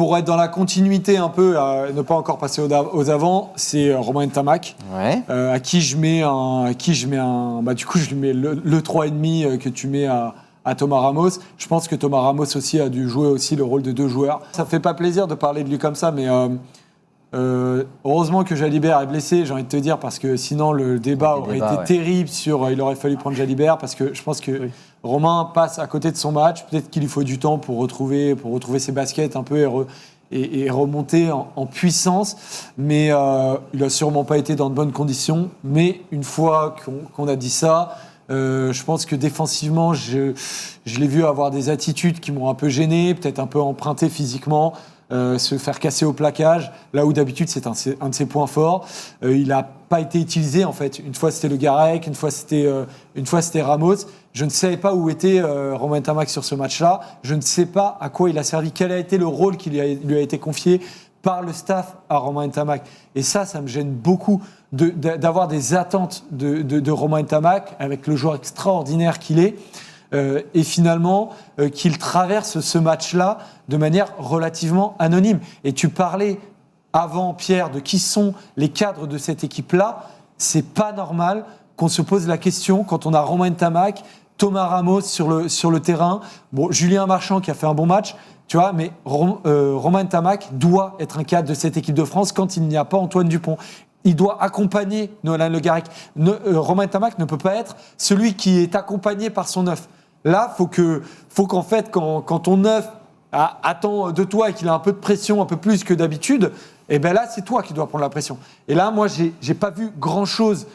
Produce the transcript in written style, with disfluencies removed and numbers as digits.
pour être dans la continuité un peu, ne pas encore passer aux avant, c'est Romain Ntamak, à qui je mets un, du coup je lui mets le 3,5 que tu mets à Thomas Ramos. Je pense que Thomas Ramos aussi a dû jouer aussi le rôle de 2 joueurs. Ça fait pas plaisir de parler de lui comme ça, mais heureusement que Jalibert est blessé, j'ai envie de te dire, parce que sinon le débat aurait été terrible sur il aurait fallu prendre Jalibert, parce que je pense que Romain passe à côté de son match. Peut-être qu'il lui faut du temps pour retrouver ses baskets un peu et remonter en puissance, mais il a sûrement pas été dans de bonnes conditions. Mais une fois qu'on a dit ça, je pense que défensivement, je l'ai vu avoir des attitudes qui m'ont un peu gêné, peut-être un peu emprunté physiquement. Se faire casser au plaquage, là où d'habitude c'est un de ses points forts. Il n'a pas été utilisé en fait. Une fois c'était Le Garec, une fois c'était Ramos. Je ne savais pas où était Romain Ntamak sur ce match-là. Je ne sais pas à quoi il a servi, quel a été le rôle qui lui a été confié par le staff à Romain Ntamak. Et ça me gêne beaucoup d'avoir des attentes de Romain Ntamak avec le joueur extraordinaire qu'il est. Et finalement qu'il traverse ce match-là de manière relativement anonyme. Et tu parlais avant, Pierre, de qui sont les cadres de cette équipe-là. C'est pas normal qu'on se pose la question quand on a Romain Ntamak, Thomas Ramos sur le terrain, Julien Marchand qui a fait un bon match, tu vois, mais Romain Ntamak doit être un cadre de cette équipe de France quand il n'y a pas Antoine Dupont. Il doit accompagner Nolan Le Garec. Romain Ntamak ne peut pas être celui qui est accompagné par son neuf. Là, faut qu'en fait, quand ton neuf attend de toi et qu'il a un peu de pression, un peu plus que d'habitude, et ben là, c'est toi qui dois prendre la pression. Et là, moi, j'ai pas vu grand-chose